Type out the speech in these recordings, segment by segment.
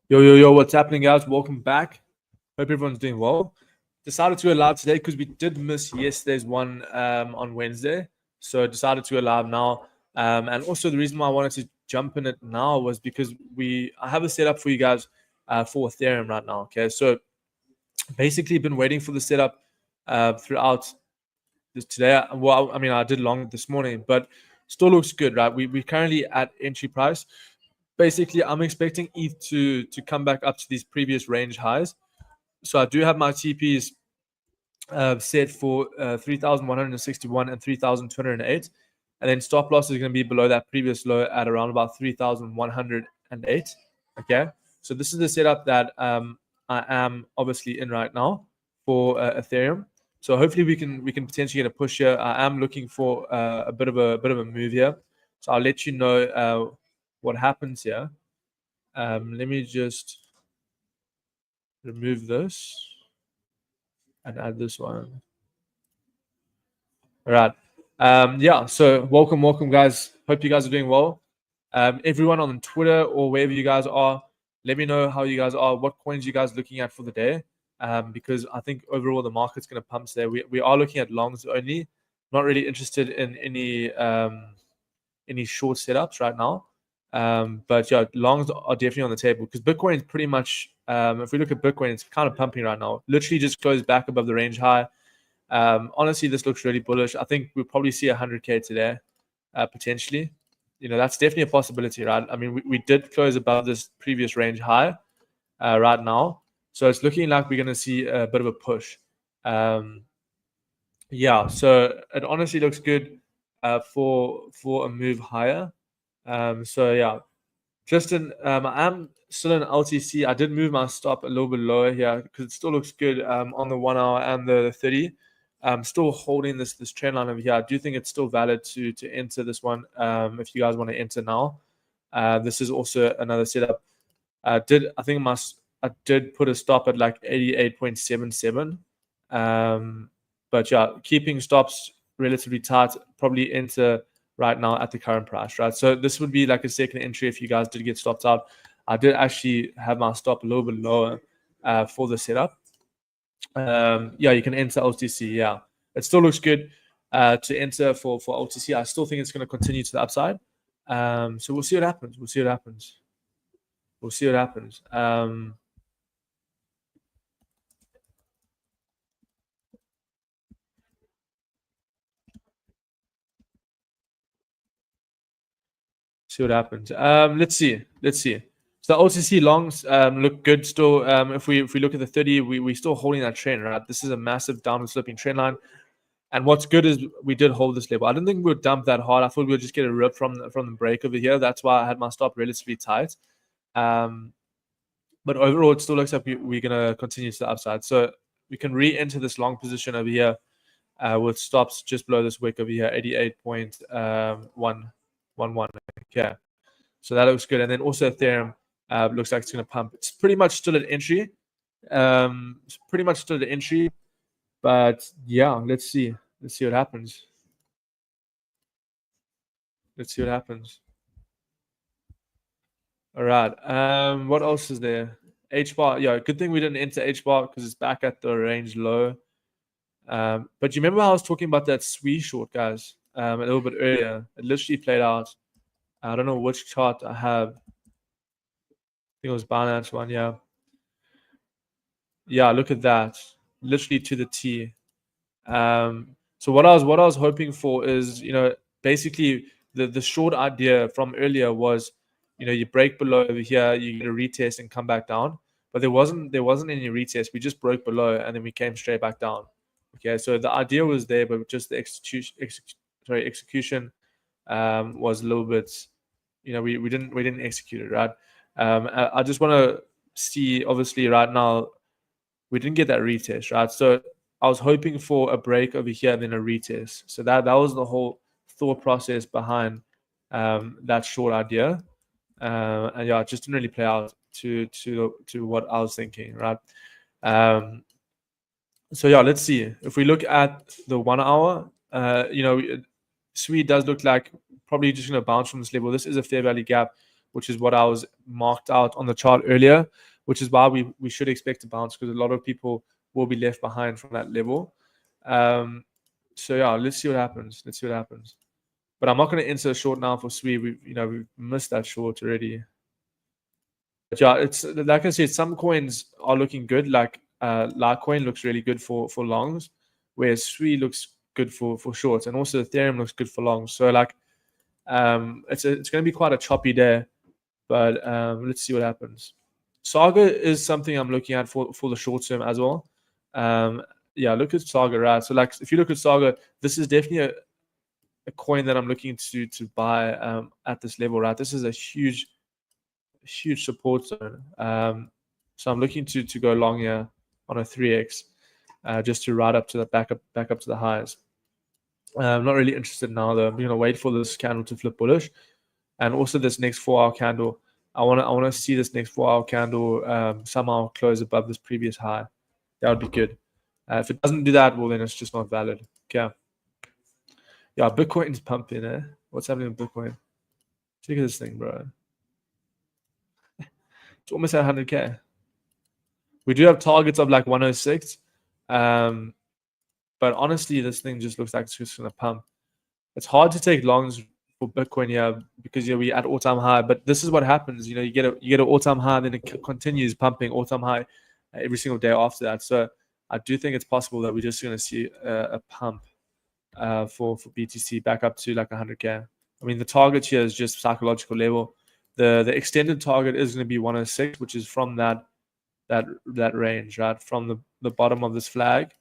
Yo, what's happening, guys? Welcome back. Hope everyone's doing well. Decided to go live today because we did miss yesterday's one on Wednesday. So decided to go live now. And also the reason why I wanted to jump in it now was because I have a setup for you guys for Ethereum right now. Okay, so basically been waiting for the setup throughout this today. Well, I mean, I did long this morning, but still looks good, right? We're currently at entry price. Basically, I'm expecting ETH to come back up to these previous range highs. So I do have my TPs set for 3,161 and 3,208. And then stop loss is going to be below that previous low at around about 3,108. Okay. So this is the setup that I am obviously in right now for Ethereum. So hopefully we can potentially get a push here. I am looking for a bit of a move here. So I'll let you know what happens here. Let me just remove this and add this one. All right. Yeah. So welcome, guys. Hope you guys are doing well. Everyone on Twitter or wherever you guys are, let me know how you guys are. What coins you guys looking at for the day? Because I think overall the market's going to pump today. We are looking at longs only. Not really interested in any short setups right now. But yeah, longs are definitely on the table because Bitcoin is pretty much. If we look at Bitcoin, it's kind of pumping right now. Literally just closed back above the range high. Honestly, this looks really bullish. I think we'll probably see 100K today, potentially. That's definitely a possibility, right? I mean, we did close above this previous range high right now. So it's looking like we're going to see a bit of a push. Yeah, so it honestly looks good for a move higher. So yeah, Justin, I am still in LTC. I did move my stop a little bit lower here because it still looks good on the 1 hour and the 30. I'm still holding this trend line over here. I do think it's still valid to enter this one if you guys want to enter now. This is also another setup. I did put a stop at like 88.77. But yeah, keeping stops relatively tight, probably enter right now at the current price, right? So this would be like a second entry if you guys did get stopped out. I did actually have my stop a little bit lower for the setup. Yeah, you can enter OTC. Yeah, it still looks good to enter for OTC. I still think it's going to continue to the upside. So we'll see what happens. We'll see what happens. We'll see what happens. See what happens. Let's see. So the OTC longs look good still. If we look at the 30, we're still holding that trend, right? This is a massive downward sloping trend line. And what's good is we did hold this level. I didn't think we would dump that hard. I thought we would just get a rip from the break over here. That's why I had my stop relatively tight. But overall, it still looks like we're going to continue to the upside. So we can re-enter this long position over here with stops just below this wick over here, 88.111. Okay. So that looks good. And then also Ethereum looks like it's going to pump. It's pretty much still at entry. But yeah, let's see. Let's see what happens. All right. What else is there? H bar. Yeah, good thing we didn't enter H bar because it's back at the range low. But you remember how I was talking about that SWE short, guys, a little bit earlier? It literally played out. I don't know which chart I have. I think it was Binance one. Yeah. Yeah, look at that. Literally to the T. So what I was hoping for is, basically the short idea from earlier was, you break below over here, you get a retest and come back down. But there wasn't any retest. We just broke below and then we came straight back down. Okay, so the idea was there, but just the execution was a little bit, we didn't execute it, right? I just want to see, obviously right now we didn't get that retest, right? So I was hoping for a break over here and then a retest. So that was the whole thought process behind that short idea. And yeah, it just didn't really play out to what I was thinking, right? So yeah, let's see. If we look at the 1 hour, SWE does look like probably just going to bounce from this level. This is a fair value gap. which is what I was marked out on the chart earlier, which is why we should expect a bounce because a lot of people will be left behind from that level. So yeah, let's see what happens. Let's see what happens. But I'm not going to enter a short now for SWE. We've missed that short already. But yeah, it's like I said, some coins are looking good. Like Litecoin looks really good for longs, whereas SWE looks good for shorts, and also Ethereum looks good for longs. So like, it's going to be quite a choppy day, but let's see what happens. Saga is something I'm looking at for the short term as well. Yeah, look at Saga, right? So like, if you look at Saga, this is definitely a coin that I'm looking to buy at this level, right? This is a huge support zone. So I'm looking to go long here on a 3x, just to ride up to the back up to the highs. I'm not really interested now though. I'm gonna wait for this candle to flip bullish, and also this next 4-hour candle. I wanna see this next 4-hour candle somehow close above this previous high. That would be good. If it doesn't do that, well then it's just not valid. Okay. Yeah, Bitcoin's pumping, eh? What's happening with Bitcoin? Look at this thing, bro. It's almost at 100K. We do have targets of like 106. But honestly, this thing just looks like it's just going to pump. It's hard to take longs for Bitcoin here because we're at all-time high. But this is what happens. You get an all-time high, and then it continues pumping all-time high every single day after that. So I do think it's possible that we're just going to see a pump for BTC back up to like 100K. I mean, the target here is just psychological level. The extended target is going to be 106, which is from that range, right? From the bottom of this flag,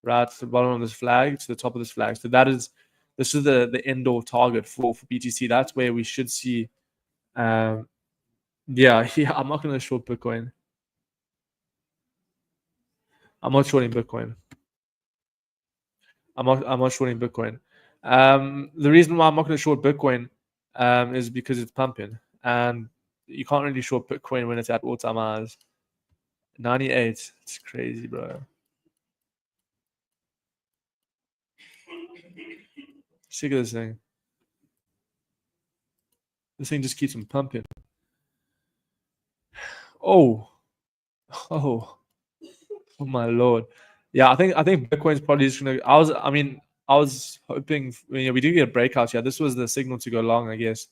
right, to the bottom of this flag to the top of this flag. So this is the indoor target for BTC. That's where we should see. Yeah, I'm not going to short Bitcoin. I'm not shorting Bitcoin. I'm not shorting Bitcoin. The reason why I'm not going to short Bitcoin is because it's pumping, and you can't really short Bitcoin when it's at all-time highs. 98. It's crazy, bro. Sick of this thing. This thing just keeps on pumping. Oh my lord. Yeah, I think Bitcoin's probably just gonna. I was hoping we do get a breakout here. This was the signal to go long, I guess.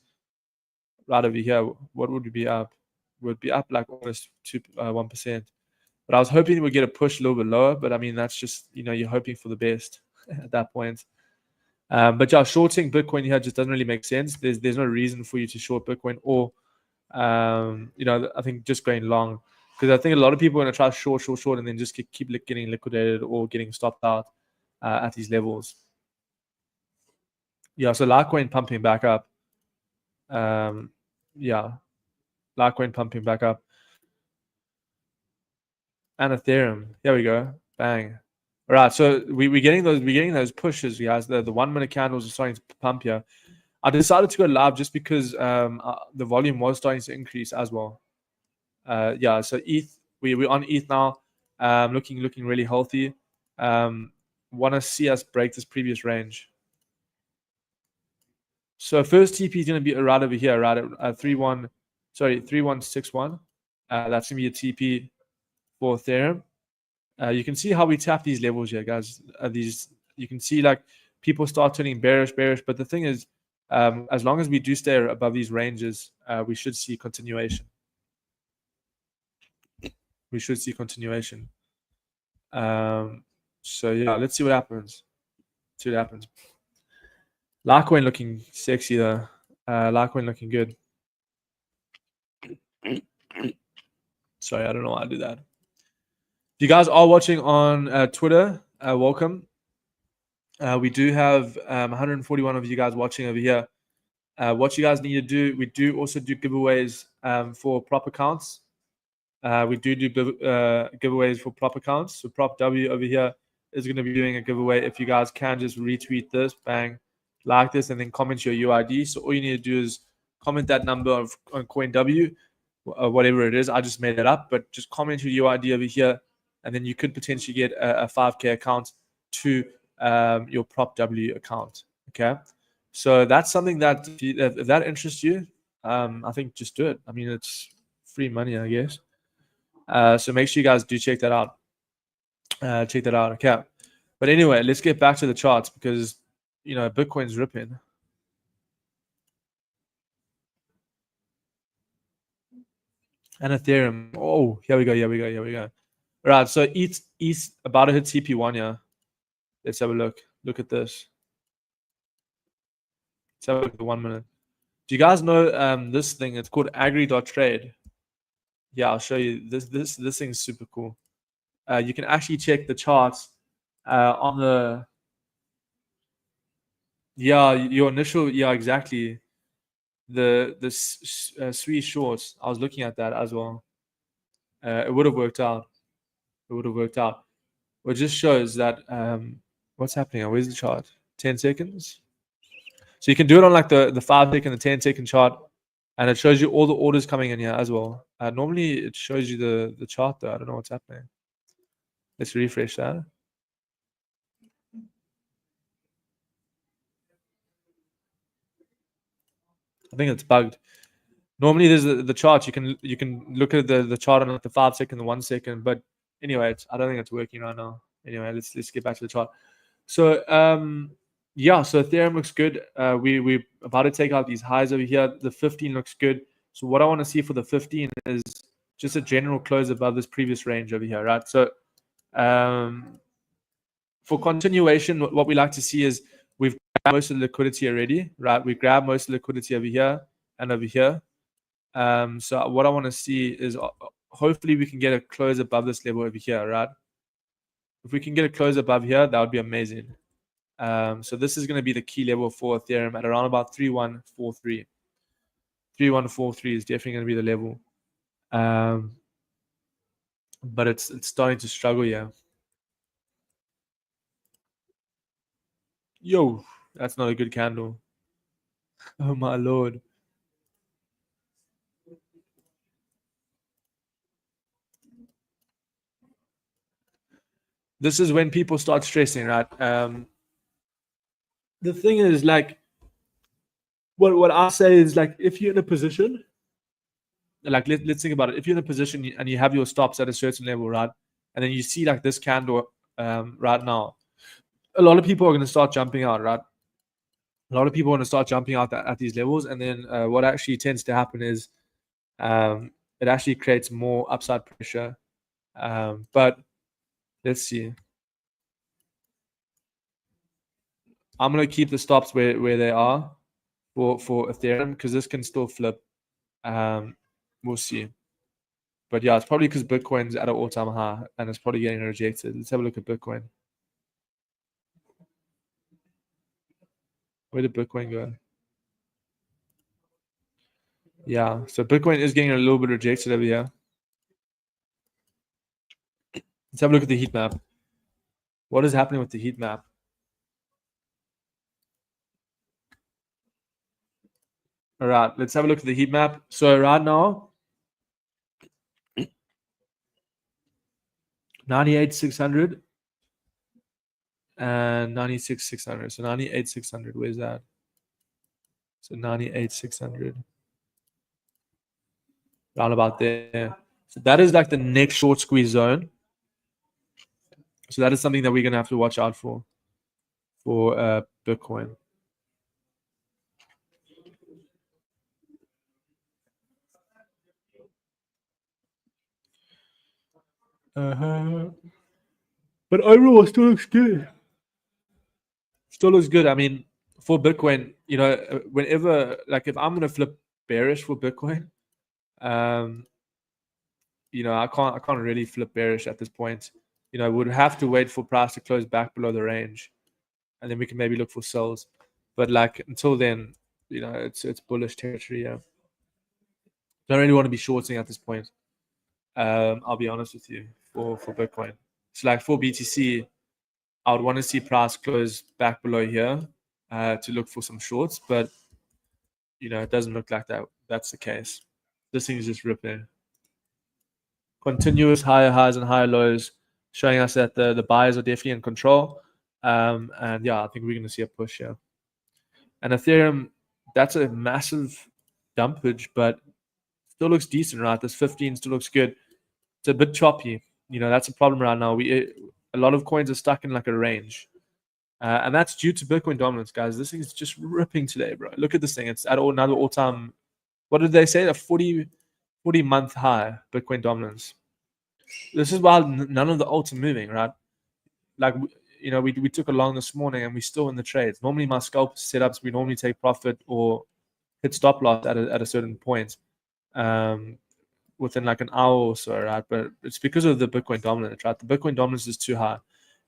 Right over here, what would we be up? Would be up like almost 1%. But I was hoping we'd get a push a little bit lower. But I mean, that's just you're hoping for the best at that point. But yeah, shorting Bitcoin here just doesn't really make sense. There's no reason for you to short Bitcoin or I think just going long, because I think a lot of people are going to try short, and then just keep getting liquidated or getting stopped out at these levels. Yeah, so Litecoin pumping back up. Yeah, Litecoin pumping back up. And Ethereum. Here we go. Bang. All right, so we're getting those pushes, guys. The 1 minute candles are starting to pump here. I decided to go live just because the volume was starting to increase as well. Yeah, so ETH, we're on ETH now, looking really healthy. Want to see us break this previous range. So first TP is going to be right over here, right at 3161. That's going to be a TP for Ethereum. You can see how we tap these levels here, guys. You can see like people start turning bearish, but the thing is, as long as we do stay above these ranges, we should see continuation. So yeah, let's see what happens. Litecoin looking sexy though. Litecoin looking good. Sorry, I don't know why I do that. If you guys are watching on Twitter, welcome. We do have 141 of you guys watching over here. What you guys need to do, we do also do giveaways for prop accounts. We do giveaways for prop accounts. So Prop W over here is going to be doing a giveaway. If you guys can just retweet this, bang, like this, and then comment your UID. So all you need to do is comment that number on Coin W, whatever it is. I just made it up, but just comment your UID over here, and then you could potentially get a 5K account to your Prop W account. Okay, so that's something that if that interests you, I think just do it. I mean, it's free money, I guess. So make sure you guys do check that out. Check that out. Okay. But anyway, let's get back to the charts because Bitcoin's ripping. And Ethereum. Oh, here we go. Right. So ETH about to hit CP1. Yeah. Let's have a look. Look at this. Let's have a look at the 1 minute. Do you guys know this thing? It's called agri.trade. Yeah, I'll show you. This thing's super cool. You can actually check the charts on the your initial exactly the Sui shorts. I was looking at that as well. It would have worked out. It just shows that what's happening. Where's the chart? 10 seconds. So you can do it on like the 5 second, the 10-second chart, and it shows you all the orders coming in here as well. Normally it shows you the chart though. I don't know what's happening. Let's refresh that. I think it's bugged. Normally there's the chart. You can look at the chart on like the 5 second, the 1 second. But anyway, I don't think it's working right now. Anyway, let's get back to the chart. So yeah, so Ethereum looks good. We're about to take out these highs over here. The 15 looks good. So what I want to see for the 15 is just a general close above this previous range over here, right? So for continuation, what we like to see is we've grabbed most of the liquidity already, right? We grab most of the liquidity over here and over here. So what I want to see is hopefully we can get a close above this level over here, right? If we can get a close above here, that would be amazing. So this is going to be the key level for Ethereum at around about 3143. 3143 is definitely going to be the level. But it's starting to struggle here. Yo, that's not a good candle. Oh my lord. This is when people start stressing, right? The thing is, like, what I say is, like, if you're in a position, like, let's think about it. If you're in a position and you have your stops at a certain level, right, and then you see like this candle right now, a lot of people are going to start jumping out, right? A lot of people want to start jumping out at these levels, and then what actually tends to happen is it actually creates more upside pressure. But let's see. I'm going to keep the stops where they are for Ethereum because this can still flip. We'll see. But yeah, it's probably because Bitcoin's at an all-time high and it's probably getting rejected. Let's have a look at Bitcoin. Where did Bitcoin go? Yeah, so Bitcoin is getting a little bit rejected over here. Let's have a look at the heat map. What is happening with the heat map? All right, let's have a look at the heat map. So right now, 98,600 and 96,600. So 98,600, where's that? So 98,600. Round about there. So that is like the next short squeeze zone. So that is something that we're going to have to watch out for Bitcoin. But overall, it still looks good. Still looks good. I mean, for Bitcoin, whenever, like, if I'm gonna flip bearish for Bitcoin, I can't really flip bearish at this point. Would have to wait for price to close back below the range, and then we can maybe look for sells. But like until then, it's bullish territory. Yeah, don't really want to be shorting at this point. I'll be honest with you for Bitcoin. So like for BTC, I would want to see price close back below here to look for some shorts, but it doesn't look like that's the case. This thing is just ripping. Continuous higher highs and higher lows, showing us that the buyers are definitely in control. And yeah, I think we're going to see a push here. And Ethereum, that's a massive dumpage, but still looks decent, right? This 15 still looks good. It's a bit choppy. That's a problem right now. A lot of coins are stuck in like a range. And that's due to Bitcoin dominance, guys. This thing is just ripping today, bro. Look at this thing. It's at another all-time, what did they say? A 40-month high Bitcoin dominance. This is why none of the alts are moving, right? Like, we took a long this morning and we're still in the trades. Normally my scalp setups, we normally take profit or hit stop loss at a certain point within like an hour or so, right? But it's because of the Bitcoin dominance, right? The Bitcoin dominance is too high.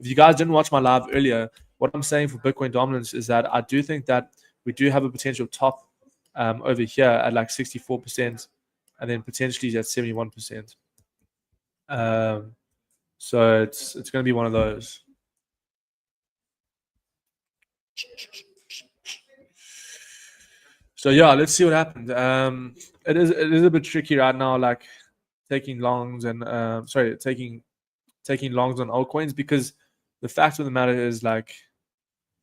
If you guys didn't watch my live earlier, what I'm saying for Bitcoin dominance is that I do think that we do have a potential top over here at like 64% and then potentially at 71%. So it's going to be one of those. So yeah, let's see what happens. It is a bit tricky right now, like taking longs and taking longs on altcoins, because the fact of the matter is like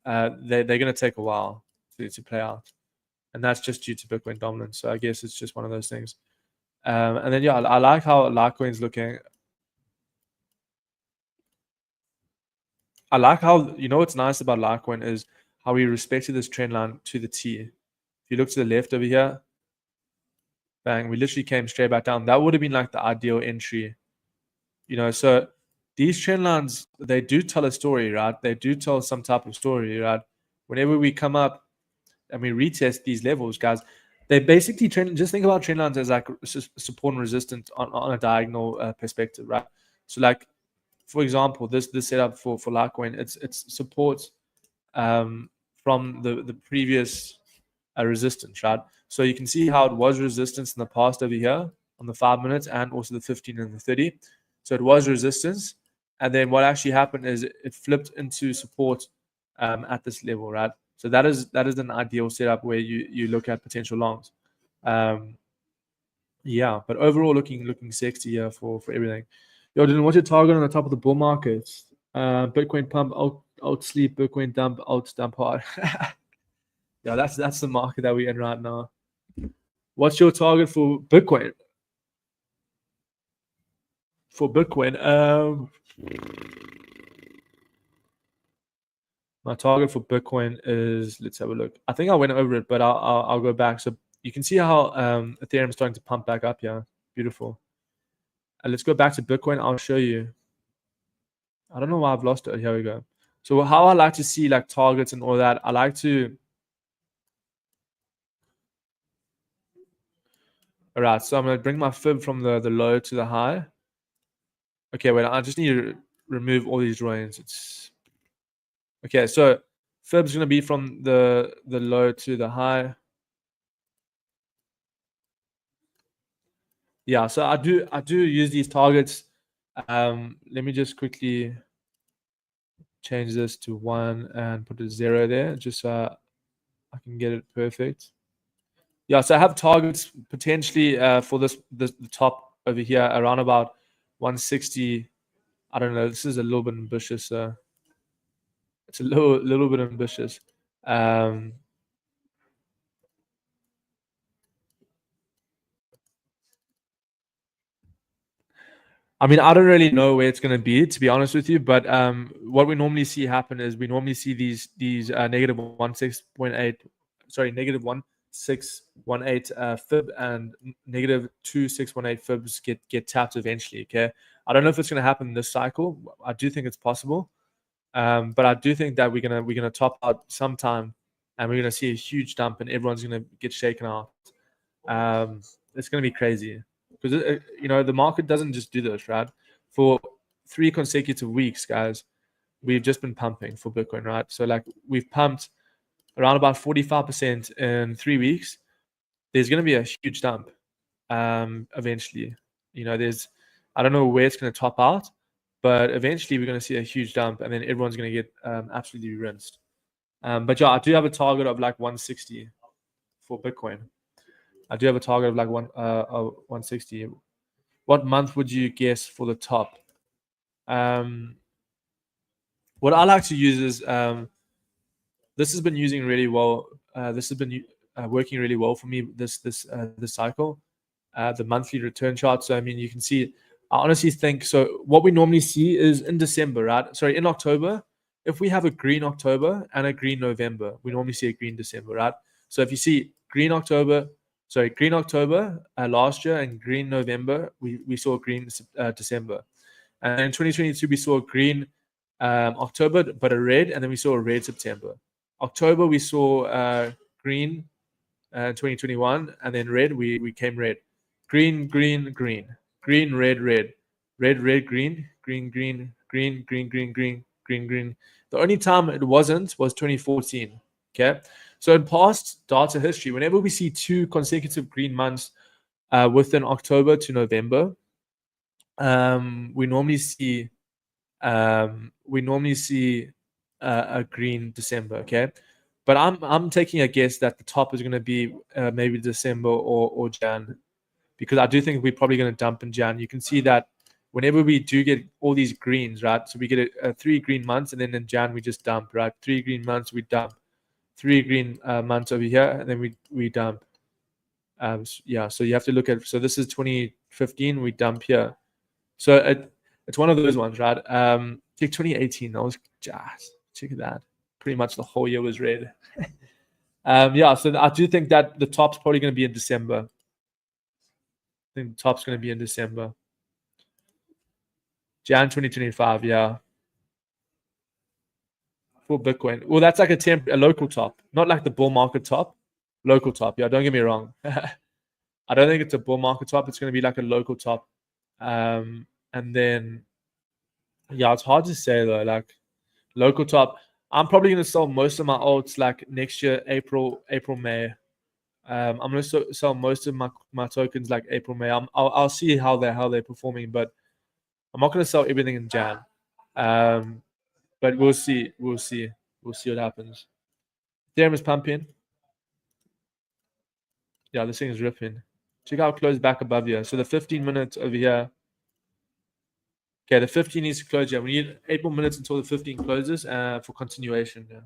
they're going to take a while to play out, and that's just due to Bitcoin dominance. So I guess it's just one of those things. And then yeah, I like how Litecoin's looking. I like how, what's nice about Litecoin is how we respected this trend line to the T. If you look to the left over here, bang, we literally came straight back down. That would have been like the ideal entry. So these trend lines, they do tell a story, right? They do tell some type of story, right? Whenever we come up and we retest these levels, guys, they basically just think about trend lines as like support and resistance on a diagonal perspective, right? So like, for example, this setup for Litecoin, it's supports from the previous resistance, right? So you can see how it was resistance in the past over here on the 5 minutes and also the 15 and the 30. So it was resistance, and then what actually happened is it flipped into support at this level, right? So that is an ideal setup where you look at potential longs. Yeah, but overall looking sexy here for everything. Yo, Dylan, what's your target on the top of the bull market? Bitcoin pump, out sleep, Bitcoin dump, out dump hard. Yeah, that's the market that we're in right now. What's your target for Bitcoin? For Bitcoin, my target for Bitcoin is, let's have a look. I think I went over it, but I'll go back. So you can see how Ethereum is starting to pump back up here. Beautiful. And let's go back to Bitcoin. I'll show you. I don't know why I've lost it. Here we go. So how I like to see like targets and all that, I like to. All right, so I'm gonna bring my fib from the low to the high. Okay, wait, I just need to remove all these drawings. It's okay. So fib's gonna be from the low to the high. Yeah, so I do use these targets. Let me just quickly change this to 1 and put a 0 there, just so I can get it perfect. Yeah, so I have targets potentially for the top over here around about 160. I don't know. This is a little bit ambitious. It's a little bit ambitious. I mean, I don't really know where it's going to be, to be honest with you. But what we normally see happen is we normally see these negative 16.8, sorry, negative 1618 fib and negative 2618 fibs get tapped eventually. Okay, I don't know if it's going to happen this cycle. I do think it's possible, but I do think that we're gonna top out sometime, and we're gonna see a huge dump, and everyone's gonna get shaken out. It's gonna be crazy because the market doesn't just do this, right? For 3 consecutive weeks, guys, we've just been pumping for Bitcoin, right? So like we've pumped around about 45% in 3 weeks. There's going to be a huge dump eventually. I don't know where it's going to top out, but eventually we're going to see a huge dump, and then everyone's going to get absolutely rinsed. But yeah, I do have a target of like 160 for Bitcoin. I do have a target of like 160. What month would you guess for the top? What I like to use is this has been using really well. This has been working really well for me this cycle. The monthly return chart. So I mean, you can see. I honestly think so. What we normally see is in December, right? Sorry, in October. If we have a green October and a green November, we normally see a green December, right? So if you see green October, green October last year and green November, we saw green December. And in 2022, we saw green October, but a red, and then we saw a red September. October, we saw green 2021, and then red, we came red. Green, green, green. Green, red, red. Red, red, green. Green, green, green, green, green, green, green, green. The only time it wasn't was 2014. Okay. So in past data history, whenever we see 2 consecutive green months within October to November, we normally see a green December. Okay, but I'm taking a guess that the top is going to be maybe December or Jan, because I do think we're probably going to dump in Jan. You can see that whenever we do get all these greens, right? So we get a 3 green months, and then in Jan we just dump, right? 3 green months we dump, 3 green months over here, and then we dump. Yeah, so you have to look at. So this is 2015. We dump here. So it's one of those ones, right? Take 2018. That was just check that. Pretty much the whole year was red. Yeah, so I do think that the top's probably going to be in December. I think the top's going to be in December. Jan 2025, yeah. For Bitcoin. Well, that's like a local top, not like the bull market top. Local top, yeah. Don't get me wrong. I don't think it's a bull market top. It's going to be like a local top. And then, yeah, it's hard to say though. Like local top, I'm probably going to sell most of my alts like next year, April, May. I'm going to sell most of my tokens like April, May. I'll see how they're performing, but I'm not going to sell everything in Jan. But we'll see. We'll see what happens. Ethereum is pumping. Yeah, this thing is ripping. Check how it closed back above here. So the 15 minutes over here. Okay, the 15 needs to close here. We need 8 more minutes until the 15 closes for continuation. Yeah.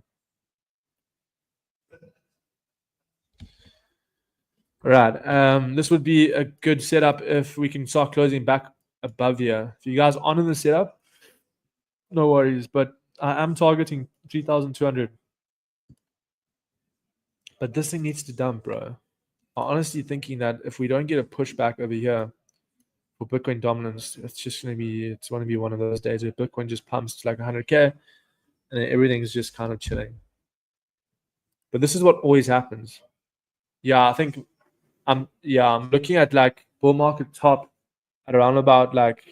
All right. This would be a good setup if we can start closing back above here. If you guys aren't in the setup, no worries. But I am targeting 3,200. But this thing needs to dump, bro. I'm honestly thinking that if we don't get a pushback over here for Bitcoin dominance, it's going to be one of those days where Bitcoin just pumps to like 100K and then everything's just kind of chilling. But this is what always happens. Yeah, I think I'm looking at like bull market top at around about like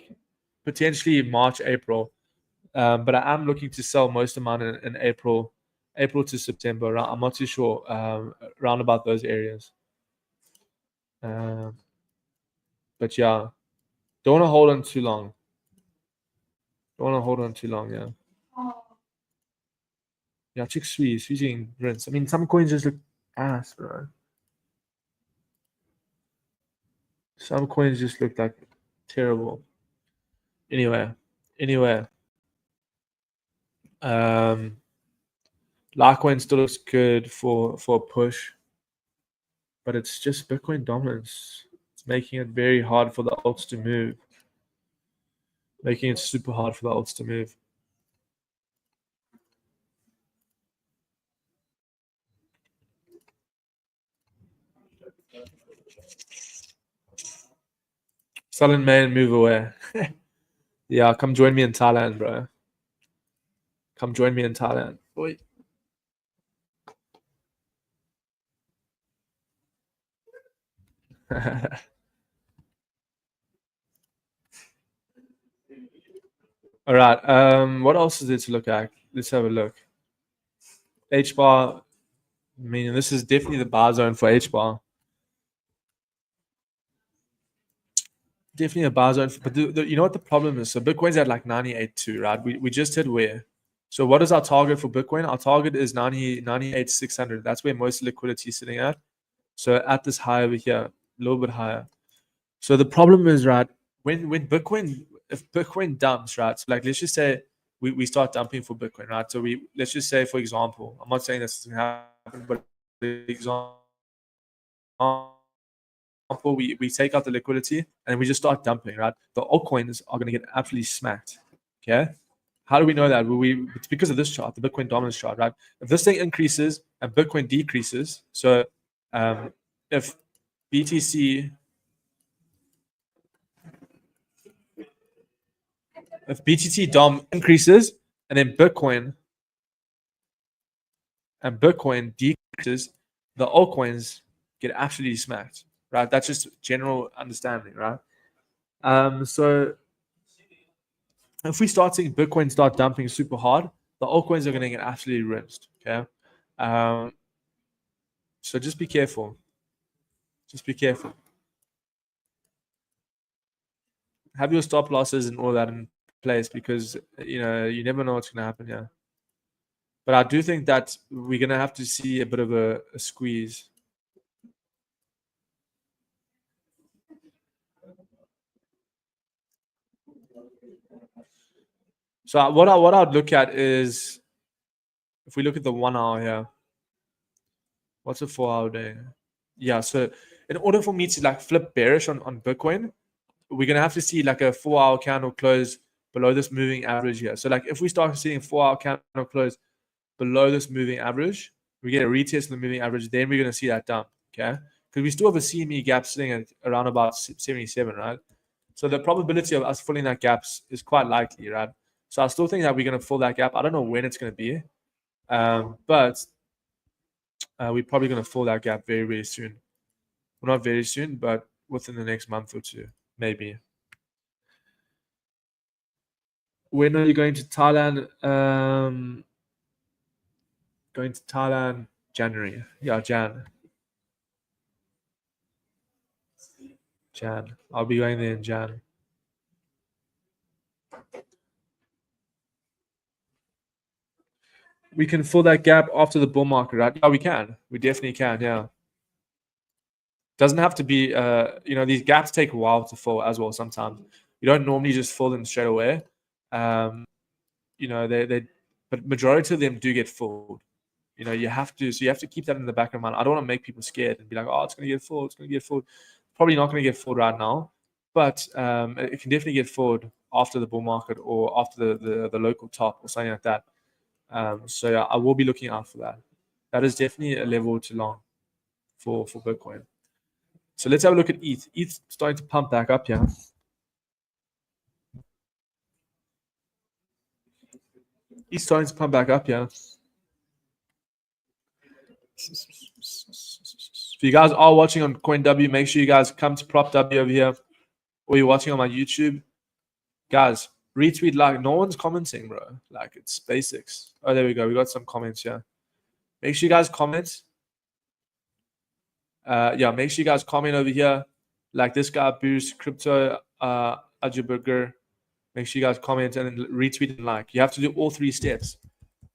potentially March, April. But I am looking to sell most of mine in April to September. I'm not too sure. Around about those areas. But yeah, don't want to hold on too long. Yeah. Yeah, check Swee's using rinse. I mean, some coins just look ass, bro. Some coins just look like terrible. Anyway. Litecoin still looks good for a push, but it's just Bitcoin dominance. It's making it very hard for the alts to move. Making it super hard for the alts to move. Sell in May and move away. Yeah, come join me in Thailand, bro. Come join me in Thailand. Oi. All right. What else is there to look at? Let's have a look. H bar. I mean, this is definitely the bar zone for H bar. Definitely a bar zone. But you know what the problem is? So Bitcoin's at like 98.2, right? We just hit where? So what is our target for Bitcoin? Our target is 98,600. That's where most liquidity is sitting at. So at this high over here, a little bit higher. So the problem is, right, when Bitcoin, if Bitcoin dumps, right, so like let's just say we start dumping for Bitcoin, right? So let's just say, for example, I'm not saying this is going to happen, but the example we take out the liquidity and we just start dumping, right? The altcoins are going to get absolutely smacked. Okay. How do we know that? It's because of this chart, the Bitcoin dominance chart, right? If this thing increases and Bitcoin decreases, so if BTC if BTC DOM increases and then Bitcoin decreases, the altcoins get absolutely smacked, right? That's just general understanding, right? So if we start seeing Bitcoin start dumping super hard, the altcoins are going to get absolutely rinsed. Okay. So just be careful. Just be careful. Have your stop losses and all that in place because you never know what's going to happen here. But I do think that we're going to have to see a bit of a squeeze. So what I'd look at is, if we look at the 1 hour here, what's a 4 hour day? Yeah, so in order for me to like flip bearish on Bitcoin, we're gonna have to see like a 4 hour candle close below this moving average here. So like if we start seeing 4 hour candle close below this moving average, we get a retest of the moving average, then we're gonna see that dump. Okay, because we still have a CME gap sitting at around about 77, right? So the probability of us filling that gap is quite likely, right? So I still think that we're gonna fill that gap. I don't know when it's gonna be, but we're probably gonna fill that gap very, very soon. Well, not very soon, but within the next month or two, maybe. When are you going to Thailand? Going to Thailand January. Yeah, Jan. I'll be going there in Jan. We can fill that gap after the bull market, right? Yeah, we can. We definitely can. Yeah. Doesn't have to be. These gaps take a while to fill as well. Sometimes you don't normally just fill them straight away. But majority of them do get filled. You have to keep that in the back of mind. I don't want to make people scared and be like, oh, it's going to get full. It's going to get full. Probably not going to get full right now, but it can definitely get filled after the bull market or after the local top or something like that. So yeah, I will be looking out for that. That is definitely a level too long for Bitcoin. So let's have a look at ETH. ETH starting to pump back up here. ETH starting to pump back up here. If you guys are watching on CoinW, make sure you guys come to Prop W over here, or you're watching on my YouTube. Guys, retweet, like. No one's commenting, bro. Like, it's basics. Oh, there we go. We got some comments here. Make sure you guys comment. Make sure you guys comment over here. Like this guy, Boost, Crypto, Ajaburger. Make sure you guys comment and then retweet and like. You have to do all 3 steps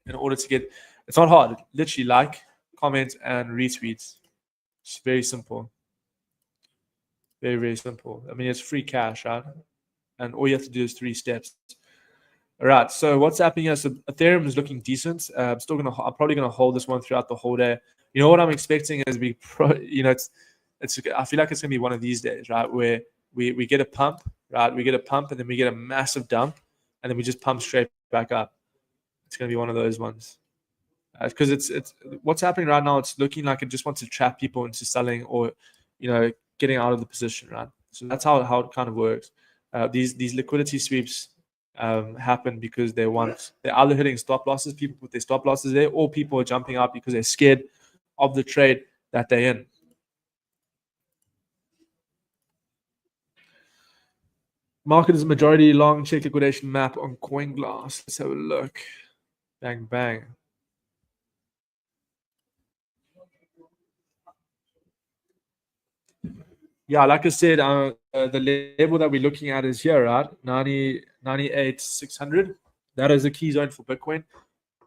in order to get. It's not hard. Literally like, comment, and retweet. It's very simple. Very, very simple. I mean, it's free cash, right? And all you have to do is 3 steps. All right. So what's happening here? So Ethereum is looking decent. I'm probably gonna hold this one throughout the whole day. You know what I'm expecting is I feel like it's gonna be one of these days, right? Where we get a pump, right? We get a pump and then we get a massive dump, and then we just pump straight back up. It's gonna be one of those ones. Because it's what's happening right now. It's looking like it just wants to trap people into selling or, getting out of the position, right? So that's how it kind of works. These liquidity sweeps happen because they're either hitting stop losses, people put their stop losses there, or people are jumping out because they're scared of the trade that they're in. Market is majority long. Check liquidation map on CoinGlass. Let's have a look. Bang, bang. Yeah, like I said, the level that we're looking at is here, right? 98,600. That is the key zone for Bitcoin.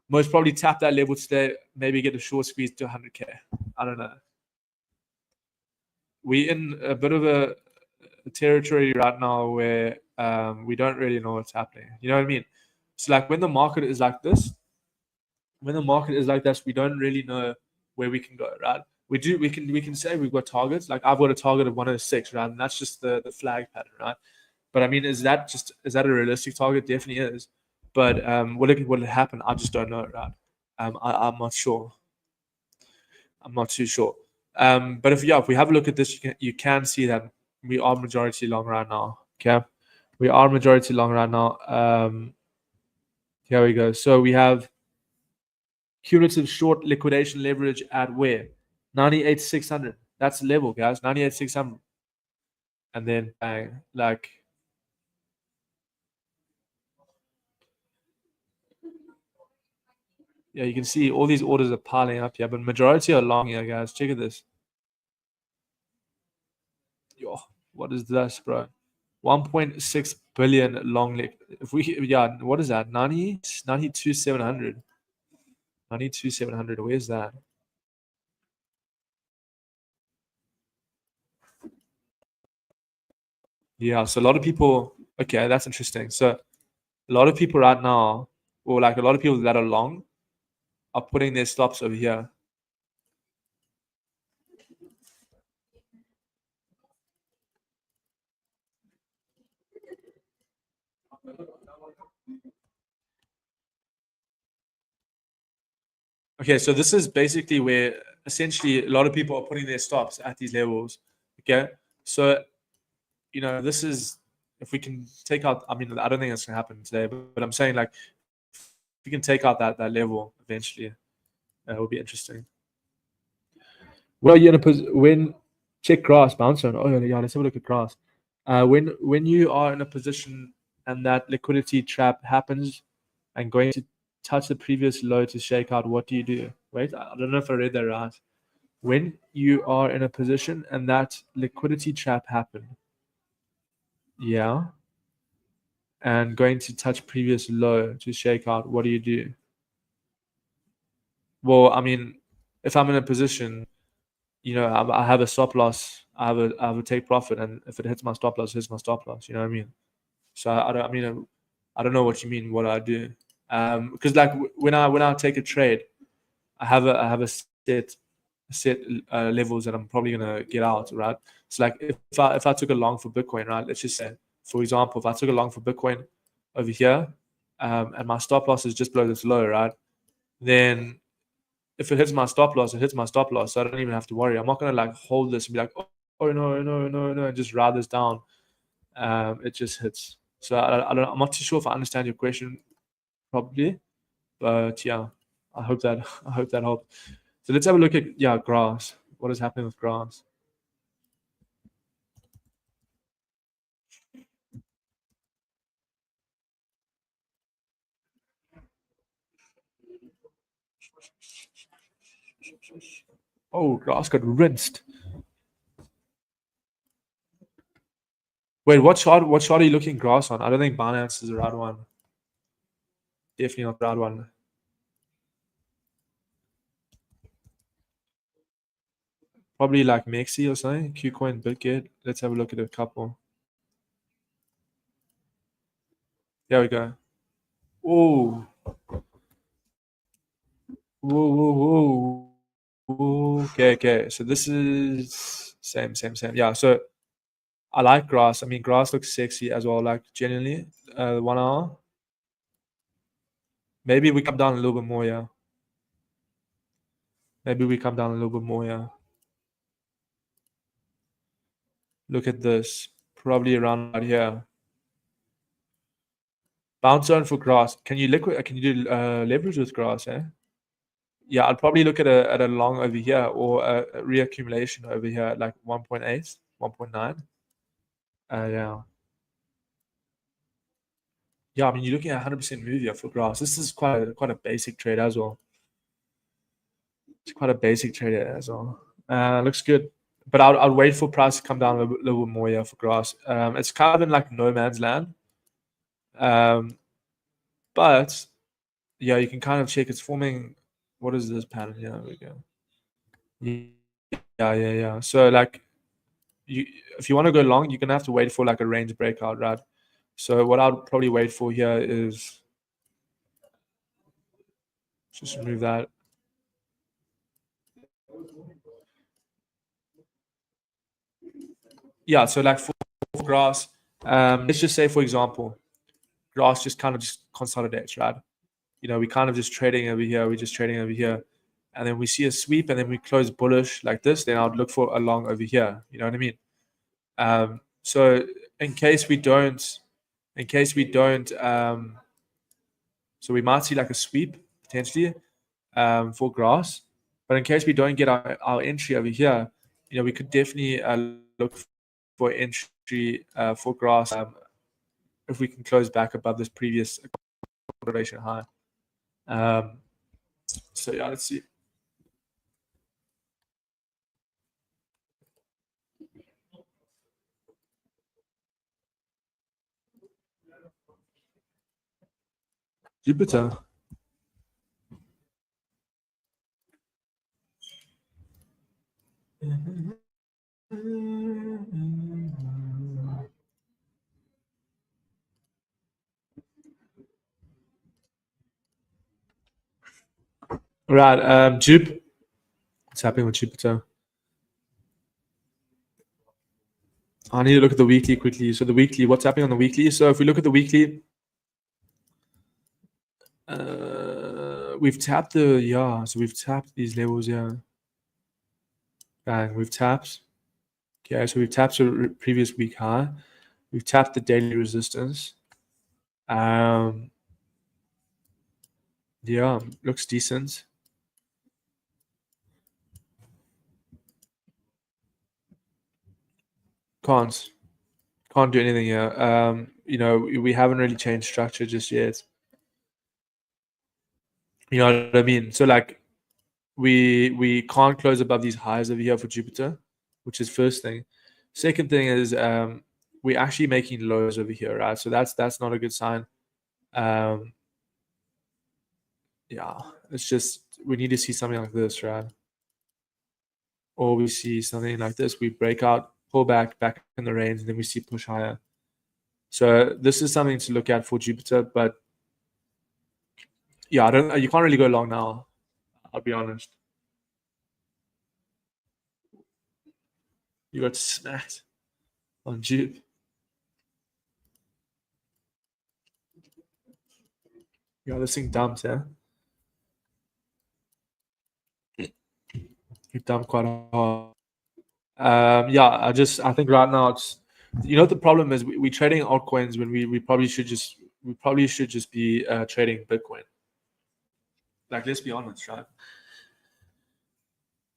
Most probably tap that level today, maybe get a short squeeze to 100K. I don't know. We're in a bit of a territory right now where we don't really know what's happening. You know what I mean? So like when the market is like this, we don't really know where we can go, right? we can say we've got targets. Like I've got a target of 106, right? And that's just the flag pattern, right? But I mean, is that a realistic target? Definitely is. But will it happen? I just don't know, right? I'm not sure. I'm not too sure. But if we have a look at this, you can see that we are majority long right now. Okay, we are majority long right now. Here we go. So we have cumulative short liquidation leverage at where 98,600. That's the level, guys. 98,600, and then bang, like yeah, you can see all these orders are piling up here, but majority are long here, guys. Check at this. Yo, what is this, bro? 1.6 billion long leg. If we yeah, what is that? 92,700. 92,700. Where's that? Yeah, so a lot of people. Okay, that's interesting. So a lot of people right now, or like a lot of people that are long, are putting their stops over here. Okay, so this is basically where essentially a lot of people are putting their stops at these levels. Okay, so this is if we can take out. I mean, I don't think it's gonna happen today, but I'm saying like if we can take out that level eventually, it will be interesting. Well, you're in a when check grass bouncer. Oh yeah, let's have a look at grass. When you are in a position and that liquidity trap happens and going to touch the previous low to shake out, what do you do? Wait, I don't know if I read that right. When you are in a position and that liquidity trap happen, yeah, and going to touch previous low to shake out, what do you do? Well, I mean, if I'm in a position, I have a stop loss, I have a take profit, and if it hits my stop loss, it hits my stop loss. You know what I mean? So I don't know what you mean. What I do, because like when I take a trade, I have a set levels that I'm probably gonna get out, right? So like if I took a long for Bitcoin, right? Let's just say, for example, if I took a long for Bitcoin over here, and my stop loss is just below this low, right? Then if it hits my stop loss, it hits my stop loss. So I don't even have to worry. I'm not gonna like hold this and be like, oh no, no, no, no, and just ride this down. It just hits. So I'm not too sure if I understand your question probably, but yeah, I hope that helped. So let's have a look at grass. What is happening with grass? Oh, grass got rinsed. Wait, what shot? What shot are you looking grass on? I don't think Binance is the right one. Definitely not the right one. Probably like Mexi or something. Qcoin, Bitget. Let's have a look at a couple. There we go. Oh, whoa, whoa, whoa. Whoa. Okay, okay. So this is same, same, same. Yeah. So I like grass. I mean, grass looks sexy as well. Like genuinely, 1 hour. Maybe we come down a little bit more. Yeah. Maybe we come down a little bit more. Yeah. Look at this. Probably around right here. Bounce zone for grass. Can you liquid? Can you do leverage with grass? Eh? Yeah, I'd probably look at a long over here or a reaccumulation over here at like 1.8, 1.9. Yeah. Yeah, I mean, you're looking at 100% move here for grass. This is quite a basic trade as well. It's quite a basic trade as well. Looks good, but I'd wait for price to come down a little bit more here for grass. It's kind of in like no man's land. But yeah, you can kind of check it's forming. What is this pattern? Yeah, there we go. Yeah, yeah, yeah. So like, if you want to go long, you're gonna have to wait for like a range breakout, right? So what I'd probably wait for here is just remove that. yeah, so like for grass, let's just say for example, grass just kind of just consolidates, right? We kind of just trading over here, we're just trading over here, and then we see a sweep, and then we close bullish like this. Then I'd look for a long over here. You know what I mean? So in case we don't, so we might see like a sweep potentially for grass, but in case we don't get our entry over here, we could definitely look for entry for grass if we can close back above this previous consolidation high. So yeah, let's see. Jupiter. Right, Jupe. What's happening with Jupiter? I need to look at the weekly quickly. So the weekly, what's happening on the weekly? So if we look at the weekly, we've tapped so we've tapped these levels here. Bang, we've tapped. Okay, so we've tapped the previous week high. We've tapped the daily resistance. Yeah, looks decent. Can't do anything here. We haven't really changed structure just yet. You know what I mean? So like we can't close above these highs over here for Jupiter, which is first thing. Second thing is we're actually making lows over here, right? So that's not a good sign. Yeah, it's just we need to see something like this, right? Or we see something like this, we break out, pull back in the range, and then we see push higher. So this is something to look at for Jupiter, but yeah, you can't really go long now. I'll be honest. You got smacked on Jupe. Yeah, this thing dumps, yeah. You dump quite hard. Yeah, I think right now it's the problem is we're trading altcoins when we probably should just be trading Bitcoin. Like, let's be honest, right?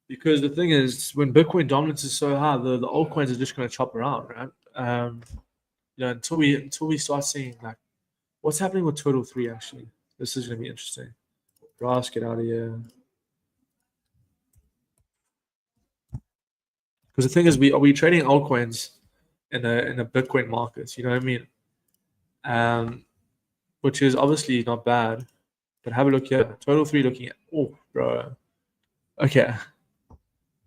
Because the thing is, when Bitcoin dominance is so high, the altcoins are just going to chop around, right? Until we start seeing like what's happening with Total 3 actually. This is going to be interesting. Ross, get out of here. Because the thing is, we trading altcoins in a Bitcoin market. You know what I mean? Which is obviously not bad. But have a look here. Total 3 looking at bro. Okay.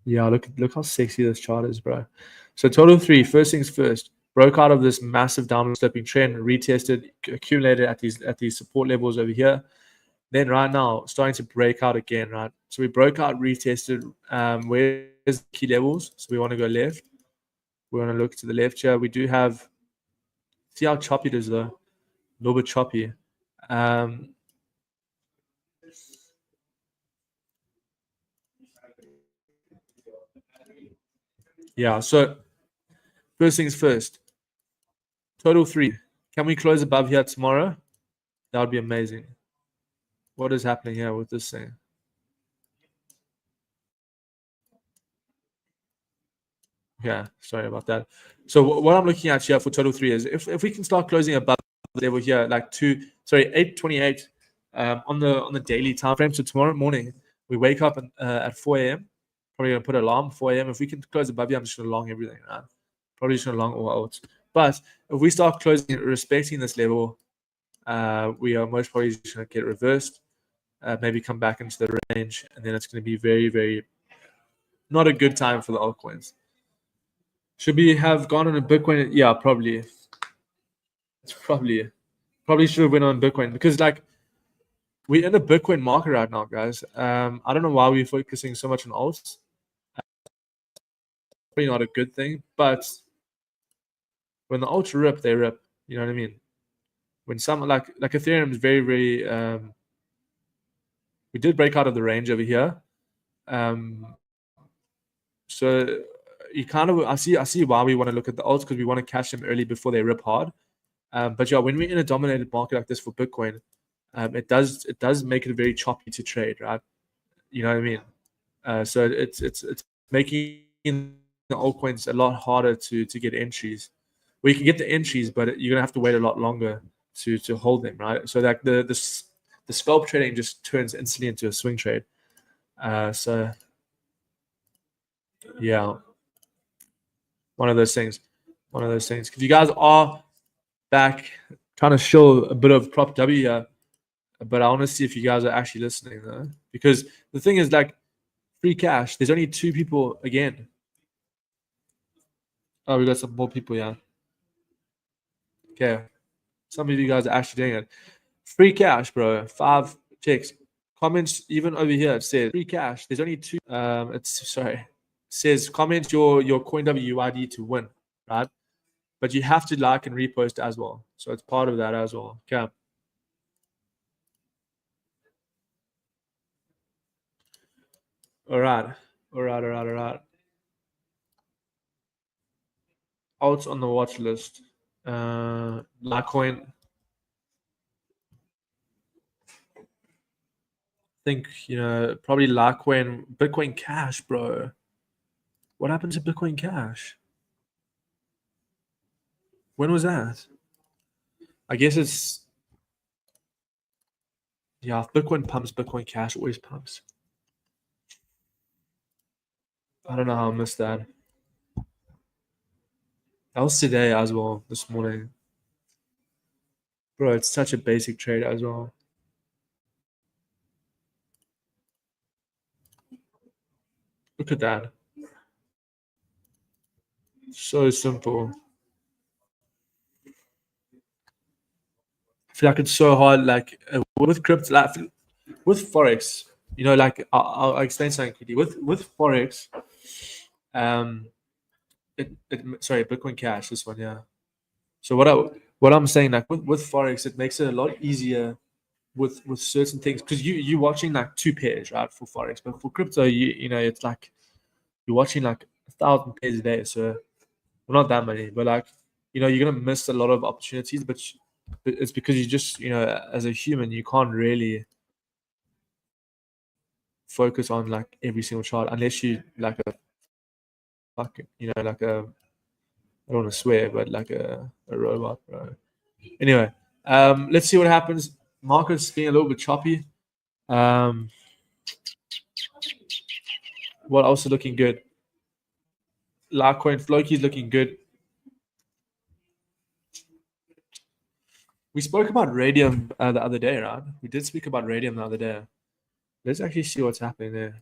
Yeah, look how sexy this chart is, bro. So Total 3, first things first, broke out of this massive downward sloping trend, retested, accumulated at these support levels over here. Then right now, starting to break out again, right? So we broke out, retested. Where's the key levels? So we want to go left. We want to look to the left here. We do have, see how choppy it is though. A little bit choppy. Yeah, so first things first. Total 3. Can we close above here tomorrow? That would be amazing. What is happening here with this thing? Yeah, sorry about that. So what I'm looking at here for Total 3 is if we can start closing above the level here, like 8:28 on the daily time frame. So tomorrow morning we wake up at 4 a.m. Probably gonna put an alarm 4 a.m. If we can close above here, I'm just gonna long everything, right? Probably just gonna long all out. But if we start closing respecting this level, we are most probably just gonna get reversed, maybe come back into the range, and then it's gonna be very, very not a good time for the altcoins. Should we have gone on a Bitcoin? Yeah, probably. It's probably should have went on Bitcoin because like we're in a Bitcoin market right now, guys. I don't know why we're focusing so much on alts. Probably not a good thing, but When the alts rip, they rip. You know what I mean? When some like Ethereum is very very we did break out of the range over here. Um, so you kind of I see why we want to look at the alts because we want to catch them early before they rip hard. But yeah, when we're in a dominated market like this for Bitcoin, it does make it very choppy to trade, right? You know what I mean? So it's making the altcoins a lot harder to get entries. Well, you can get the entries, but you're gonna have to wait a lot longer to hold them, right? So like the scalp trading just turns instantly into a swing trade. So yeah, one of those things. One of those things. If you guys are back trying to show a bit of prop W here, but I want to see if you guys are actually listening though, because the thing is like free cash. There's only two people again. Oh, we got some more people, yeah. Okay, some of you guys are actually doing it. Free cash, bro. 5 checks. Comments even over here. It says free cash. There's only two. It's sorry. It says comment your CoinWUID to win, right? But you have to like and repost as well. So it's part of that as well. Okay. All right. All right. All right. All right. Alts on the watch list. Litecoin. Think probably Litecoin, Bitcoin Cash, bro. What happened to Bitcoin Cash? When was that? I guess it's yeah. If Bitcoin pumps, Bitcoin Cash always pumps. I don't know how I missed that. That was today as well. This morning, bro. It's such a basic trade as well. Look at that. So simple. I feel like it's so hard. Like with crypto, like with forex. Like I'll explain something quickly. With forex, um, sorry, Bitcoin Cash. This one, yeah. So what I'm saying, like with forex, it makes it a lot easier with certain things because you're watching like two pairs, right, for forex, but for crypto, it's like you're watching like 1,000 pairs a day. So well, not that many, but like you're gonna miss a lot of opportunities. But it's because you just as a human, you can't really focus on like every single chart unless you like a fuck, like a I don't want to swear, but like a robot, bro. Anyway, let's see what happens. Market's being a little bit choppy. Um, what else is looking good? Litecoin Floki's looking good. We spoke about radium the other day, right? We did speak about radium the other day. Let's actually see what's happening there.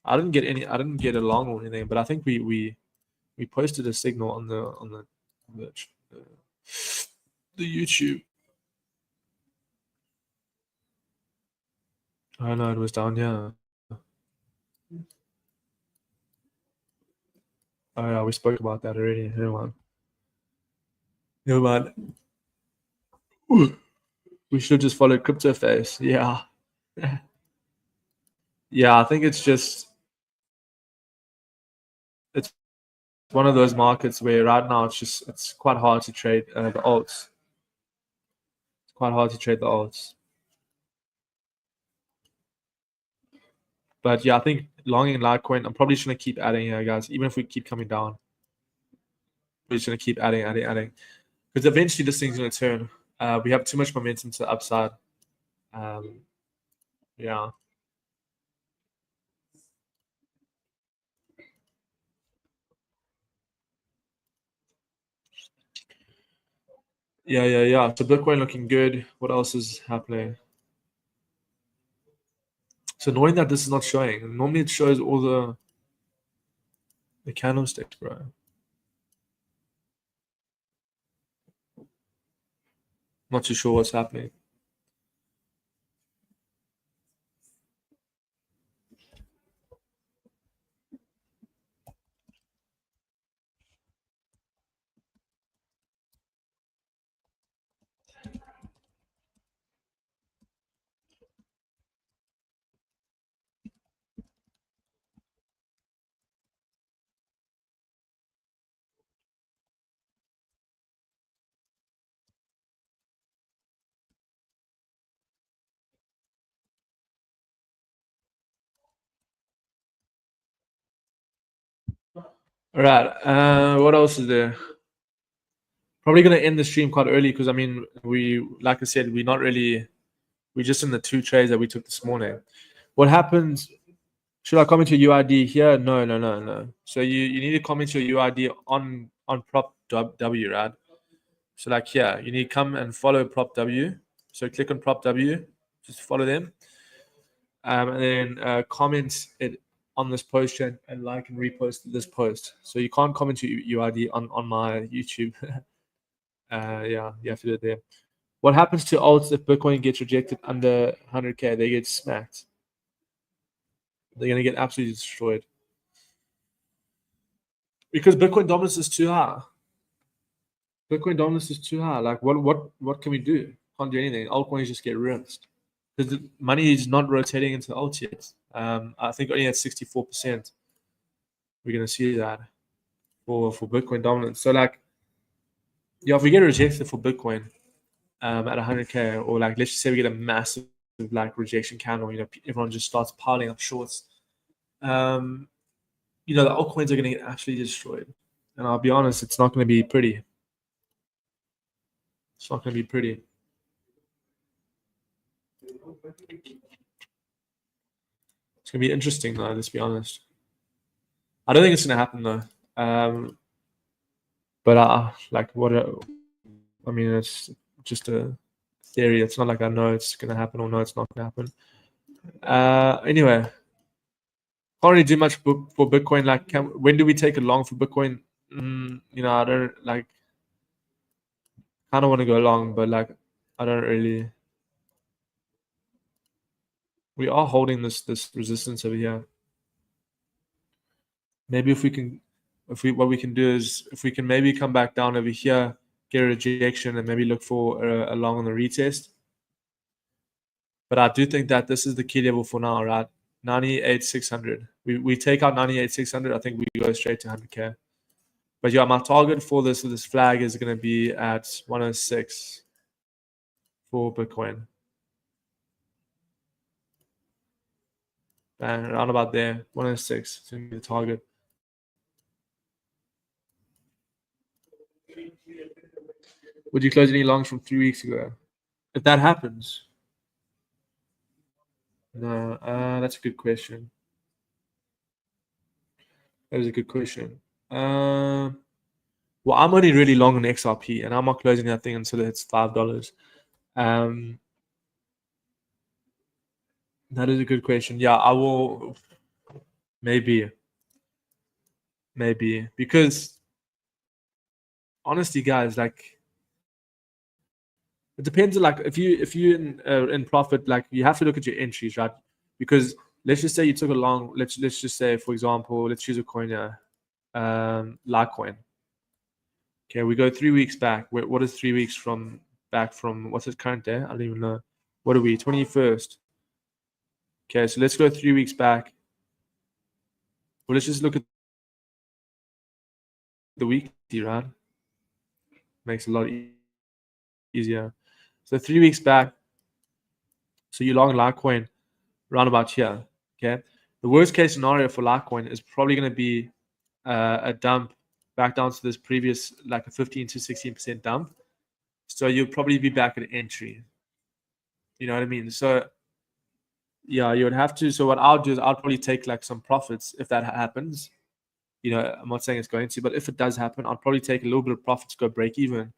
I didn't get a long or anything, but I think we posted a signal the, the YouTube. I know it was down here. Oh yeah, we spoke about that already. Never mind. Never mind. We should just follow crypto face. Yeah. Yeah, I think it's one of those markets where right now it's quite hard to trade the alts. It's quite hard to trade the alts. But yeah, I think long in Litecoin, I'm probably just gonna keep adding here, guys. Even if we keep coming down, we're just gonna keep adding. Because eventually this thing's gonna turn. We have too much momentum to the upside. Um, yeah. Yeah. So Bitcoin looking good. What else is happening? So knowing that this is not showing, normally it shows all the candlesticks, bro. Not too sure what's happening. All right. What else is there? Probably gonna end the stream quite early because I mean like I said, we're just in the 2 trades that we took this morning. What happens? Should I comment your UID here? No, no, no, no. So you need to comment your UID on prop W, right? So like here, you need to come and follow prop W. So click on prop W, just follow them, and then comment it on this post and like and repost this post. So you can't comment your UID on my YouTube. Yeah, you have to do it there. What happens to alts if Bitcoin gets rejected under 100K? They get smacked. They're gonna get absolutely destroyed because Bitcoin dominance is too high. Bitcoin dominance is too high. Like, what can we do? Can't do anything. Altcoins just get rinsed because the money is not rotating into the alt yet. I think only at 64%. We're gonna see that for Bitcoin dominance. So like, yeah, if we get rejected for Bitcoin at 100K, or like let's just say we get a massive like rejection candle, everyone just starts piling up shorts. The altcoins are gonna get absolutely destroyed. And I'll be honest, it's not gonna be pretty. It's not gonna be pretty. It's gonna be interesting though. Let's be honest. I don't think it's gonna happen though. But like what? I mean, it's just a theory. It's not like I know it's gonna happen or no, it's not gonna happen. Anyway, can't really do much for Bitcoin. Like, when do we take it long for Bitcoin? I don't like. Kind of want to go long, but like, I don't really. We are holding this resistance over here. Maybe what we can do is if we can maybe come back down over here, get a rejection, and maybe look for a long on the retest. But I do think that this is the key level for now, right? 98,600. We take out 98,600. I think we go straight to 100K. But yeah, my target for this flag is going to be at 106 for Bitcoin. And around about there, 106 is going to be the target. Would you close any longs from 3 weeks ago? If that happens, no, that's a good question. That is a good question. Well, I'm only really long on XRP, and I'm not closing that thing until it's $5. That is a good question. Yeah, I will. Maybe because honestly, guys, like it depends. Like if you in profit, like you have to look at your entries, right? Because let's just say you took a long. Let's just say, for example, let's choose a coin here, Litecoin. Okay, we go 3 weeks back. What is 3 weeks from back from? What's its current day? I don't even know. What are we? 21st. Okay, so let's go 3 weeks back. Well, let's just look at the weekly, right? Makes it a lot easier. So 3 weeks back, so you long Litecoin around about here. Okay, the worst case scenario for Litecoin is probably going to be a dump back down to this previous, like a 15 to 16% dump. So you'll probably be back at entry. You know what I mean? So yeah, you would have to. So what I'll do is I'll probably take like some profits if that happens. I'm not saying it's going to, but if it does happen, I'll probably take a little bit of profits, go break even,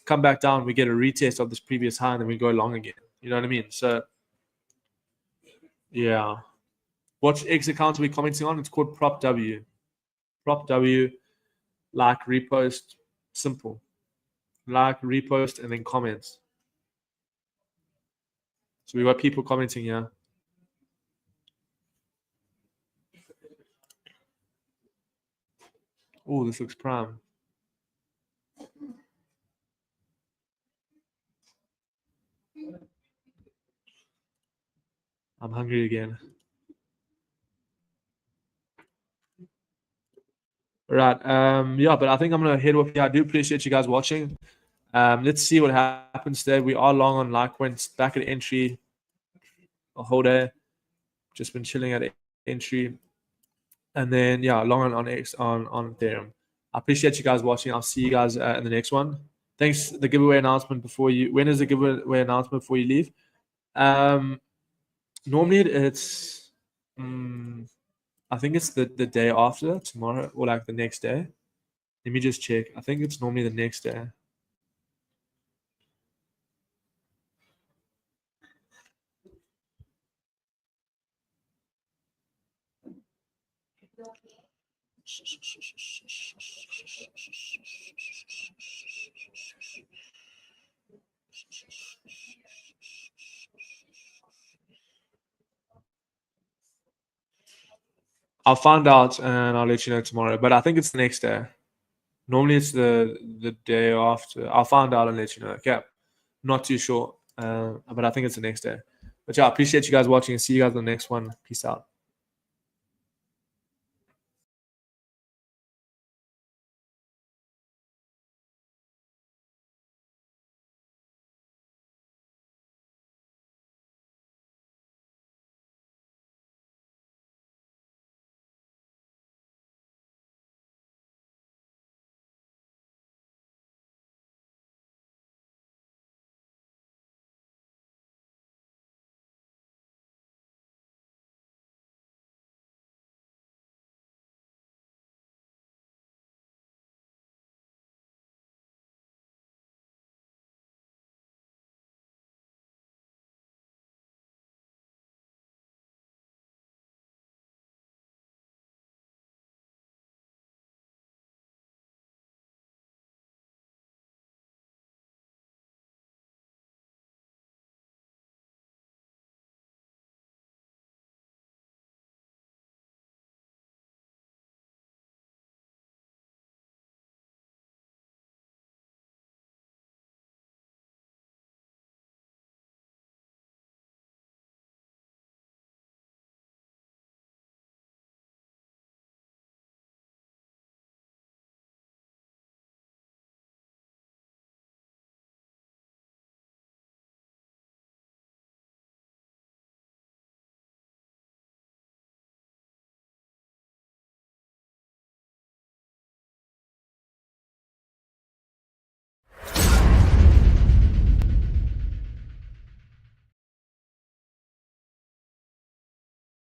come back down, we get a retest of this previous high, and then we go long again. You know what I mean? So yeah. What X account are we commenting on? It's called Prop W. Prop W, like, repost, simple. Like, repost, and then comments. So we got people commenting here. Oh, this looks prime. I'm hungry again. Right. Yeah, but I think I'm gonna head off here. I do appreciate you guys watching. Let's see what happens today. We are long on Litecoin, back at entry a whole day. Just been chilling at entry. and then yeah, long on X on Ethereum. I appreciate you guys watching. I'll see you guys in the next one. Thanks. The giveaway announcement before you. When is the giveaway announcement before you leave? Normally it's. I think it's the day after tomorrow or like the next day. Let me just check. I think it's normally the next day. I'll find out and I'll let you know tomorrow. But I think it's the next day. Normally it's the day after. I'll find out and let you know. Okay. Not too sure. But I think it's the next day. But yeah, I appreciate you guys watching and see you guys on the next one. Peace out.